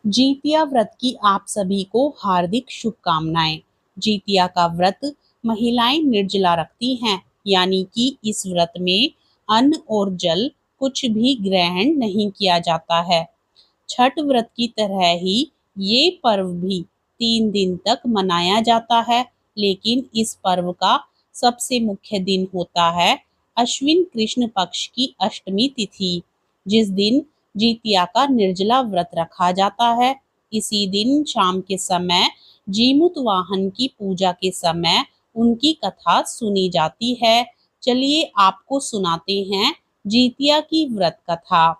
जीतिया व्रत की आप सभी को हार्दिक शुभकामनाएं। जीतिया का व्रत महिलाएं निर्जला रखती हैं, यानी कि इस व्रत में अन्न और जल कुछ भी ग्रहण नहीं किया जाता है। छठ व्रत की तरह ही ये पर्व भी 3 दिन तक मनाया जाता है, लेकिन इस पर्व का सबसे मुख्य दिन होता है अश्विन कृष्ण पक्ष की अष्टमी तिथि, जिस दिन जीतिया का निर्जला व्रत रखा जाता है। इसी दिन शाम के समय जीमूत वाहन की पूजा के समय उनकी कथा सुनी जाती है। चलिए आपको सुनाते हैं जीतिया की व्रत कथा।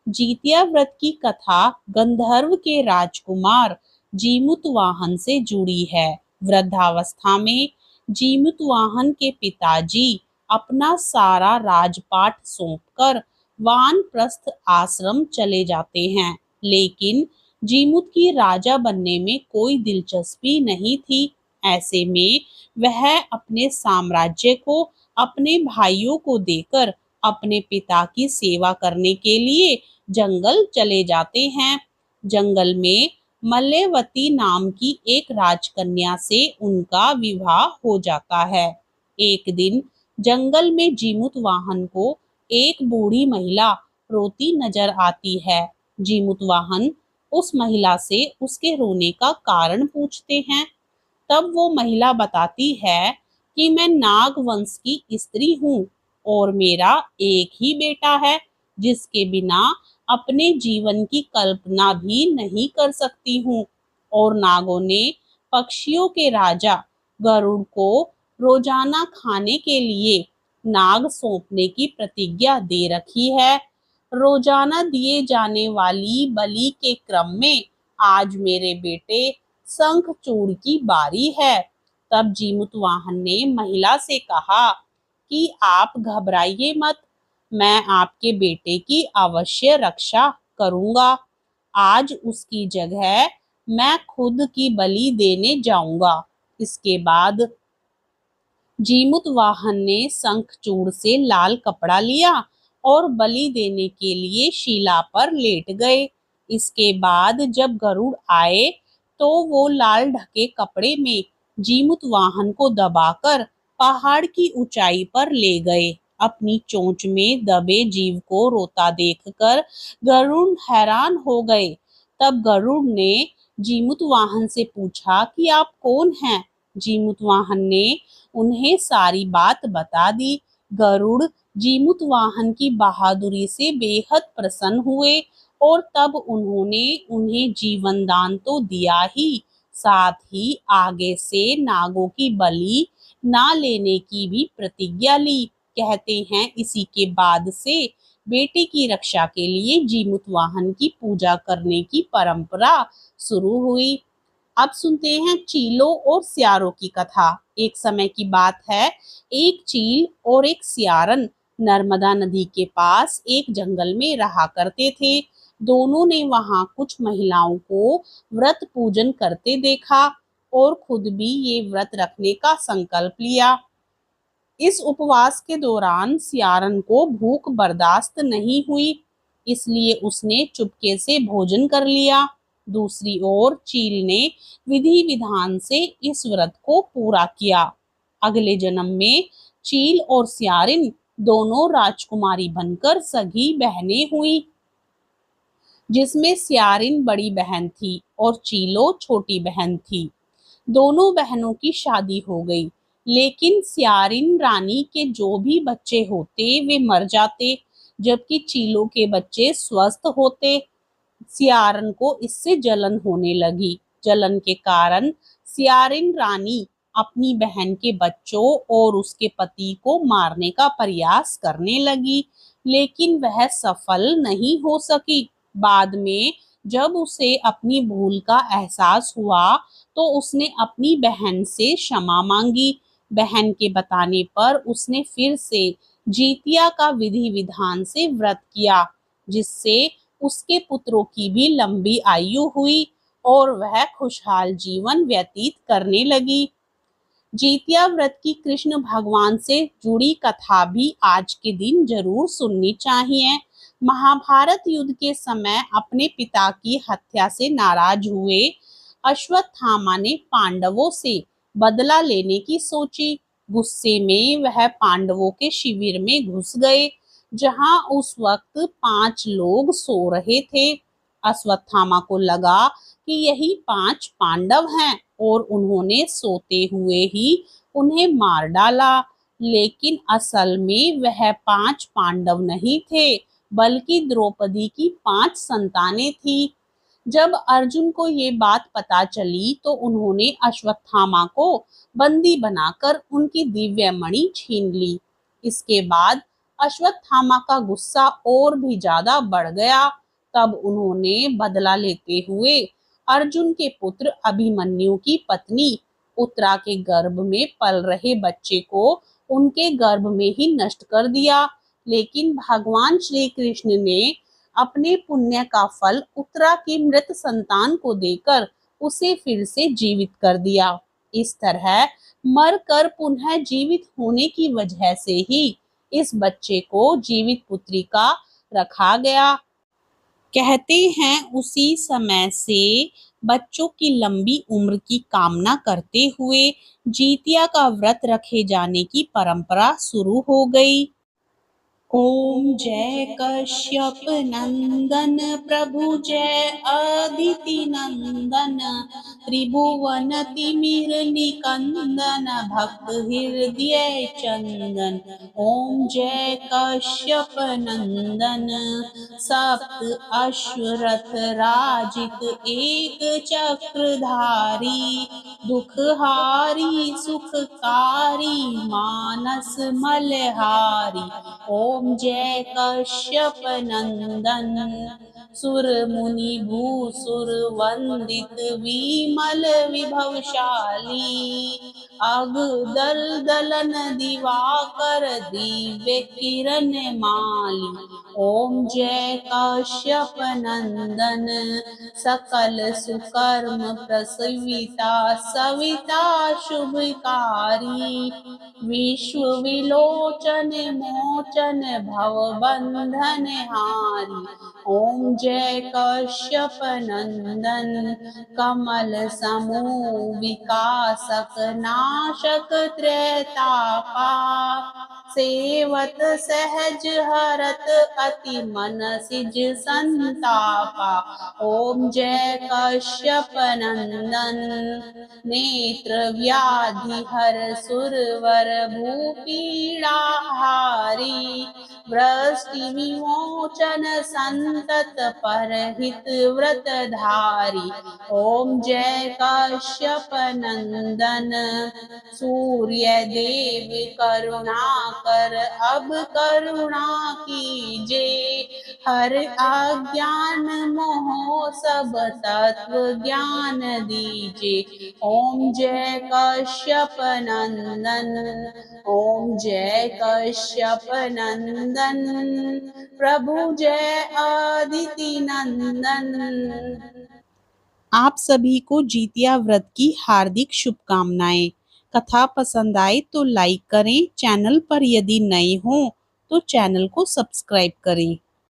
जीतिया व्रत की कथा गंधर्व के राजकुमार जीमूतवाहन से जुड़ी है। वृद्धावस्था में जीमूतवाहन के पिताजी अपना सारा राजपाट सौंपकर वानप्रस्थ आश्रम चले जाते हैं, लेकिन जीमूत की राजा बनने में कोई दिलचस्पी नहीं थी। ऐसे में वह अपने साम्राज्य को अपने भाइयों को देकर अपने पिता की सेवा करने के लिए जंगल चले जाते हैं। जंगल में मल्यवती नाम की एक राजकन्या से उनका विवाह हो जाता है। एक दिन जंगल में जीमूत वाहन को एक बूढ़ी महिला रोती नजर आती है। जीमूत वाहन उस महिला से उसके रोने का कारण पूछते हैं। तब वो महिला बताती है कि मैं नाग वंश की स्त्री हूँ और मेरा एक ही बेटा है, जिसके बिना अपने जीवन की कल्पना भी नहीं कर सकती हूँ। और नागों ने पक्षियों के राजा गरुड़ को रोजाना खाने के लिए नाग सौंपने की प्रतिज्ञा दे रखी है। रोजाना दिए जाने वाली बलि के क्रम में आज मेरे बेटे शंखचूड़ की बारी है। तब जीमूतवाहन ने महिला से कहा कि आप घबराइए मत, मैं आपके बेटे की अवश्य रक्षा करूंगा। आज उसकी जगह मैं खुद की बलि देने जाऊंगा। इसके बाद जीमूतवाहन ने शंखचूड़ से लाल कपड़ा लिया और बलि देने के लिए शिला पर लेट गए। इसके बाद जब गरुड़ आए तो वो लाल ढके कपड़े में जीमूतवाहन को दबाकर पहाड़ की ऊंचाई पर ले गए। अपनी चोंच में दबे जीव को रोता देखकर गरुड़ हैरान हो गए। तब गरुड़ ने जीमूतवाहन से पूछा कि आप कौन हैं। जीमूतवाहन ने उन्हें सारी बात बता दी। गरुड़ जीमूतवाहन की बहादुरी से बेहद प्रसन्न हुए और तब उन्होंने उन्हें जीवन दान तो दिया ही, साथ ही आगे से नागों की बलि ना लेने की भी प्रतिज्ञा ली। कहते हैं इसी के बाद से बेटे की रक्षा के लिए जीमूतवाहन की पूजा करने की परंपरा शुरू हुई। अब सुनते हैं चीलों और सियारों की कथा। एक समय की बात है, एक चील और एक सियारन नर्मदा नदी के पास एक जंगल में रहा करते थे। दोनों ने वहां कुछ महिलाओं को व्रत पूजन करते देखा और खुद भी ये व्रत रखने का संकल्प लिया। इस उपवास के दौरान सियारन को भूख बर्दाश्त नहीं हुई, इसलिए उसने चुपके से भोजन कर लिया। दूसरी ओर चील ने विधि विधान से इस व्रत को पूरा किया। अगले जन्म में चील और सियारिन दोनों राजकुमारी बनकर सगी बहनें हुई, जिसमें सियारिन बड़ी बहन थी और चीलो छोटी बहन थी। दोनों बहनों की शादी हो गई, लेकिन सियारिन रानी के जो भी बच्चे होते वे मर जाते, जबकि चीलों के बच्चे स्वस्थ होते। सियारन को इससे जलन होने लगी। जलन के कारण सियारिन रानी अपनी बहन के बच्चों और उसके पति को मारने का प्रयास करने लगी, लेकिन वह सफल नहीं हो सकी। बाद में जब उसे अपनी भूल का एहसास हुआ तो उसने अपनी बहन से क्षमा मांगी। बहन के बताने पर उसने फिर से जीतिया का विधि विधान से व्रत किया, जिससे उसके पुत्रों की भी लंबी आयु हुई और वह खुशहाल जीवन व्यतीत करने लगी। जीतिया व्रत की कृष्ण भगवान से जुड़ी कथा भी आज के दिन जरूर सुननी चाहिए। महाभारत युद्ध के समय अपने पिता की हत्या से नाराज हुए अश्वत्थामा ने पांडवों से बदला लेने की सोची। गुस्से में वह पांडवों के शिविर में घुस गए, जहां उस वक्त 5 लोग सो रहे थे। अश्वत्थामा को लगा कि यही 5 पांडव हैं और उन्होंने सोते हुए ही उन्हें मार डाला। लेकिन असल में वह 5 पांडव नहीं थे, बल्कि द्रौपदी की 5 संतानें थी। जब अर्जुन को ये बात पता चली तो उन्होंने अश्वत्थामा को बंदी बनाकर उनकी दिव्य मणि छीन ली। इसके बाद अश्वत्थामा का गुस्सा और भी ज्यादा बढ़ गया। तब उन्होंने बदला लेते हुए अर्जुन के पुत्र अभिमन्यु की पत्नी उत्तरा के गर्भ में पल रहे बच्चे को उनके गर्भ में ही नष्ट कर दिया। लेकिन भगवान श्री कृष्ण ने अपने पुण्य का फल उत्तरा की मृत संतान को देकर उसे फिर से जीवित कर दिया। इस तरह मरकर पुनः जीवित होने की वजह से ही इस बच्चे को जीवित पुत्री का रखा गया। कहते हैं उसी समय से बच्चों की लंबी उम्र की कामना करते हुए जीतिया का व्रत रखे जाने की परंपरा शुरू हो गई। ओम जय कश्यप नंदन प्रभु जय अदिति नंदन त्रिभुवन तिमिर निकंदन भक्त हृदय चंदन। ओम जय कश्यप नंदन सप्त अश्वरथ राजित एक चक्रधारी दुखहारी सुखकारी मानस मलहारी। ओम जय कश्यप नंदन सुर मुनि भूसुर वंदित विमल विभवशाली अग दल दलन दिवाकर दिव्य किरण माली। ओम जय कश्यप नंदन सकल सुकर्म प्रसविता सविता शुभकारी विश्व विलोचन मोचन भव बंधन हारी। ओम जय कश्यप नंदन कमल समूह विकासक नाशक त्रैतापा सेवत सहज हरत अति मन सिज संतापा। ओम जय कश्यप नंदन नेत्र व्याधि हर सुरवर भूपीड़ा हारी वृष्टि विमोचन संतत परहित व्रत धारी। ओम जय कश्यप नंदन सूर्य देव करुणा कर अब करुणा कीजे हर अज्ञान मोह सब तत्व ज्ञान दीजे। ओम जय कश्यप नंदन ओम जय कश्यप नंदन प्रभु जय अदिति नंदन। आप सभी को जीतिया व्रत की हार्दिक शुभकामनाएं। कथा पसंद आए तो लाइक करें, चैनल पर यदि नए हो तो चैनल को सब्सक्राइब करें।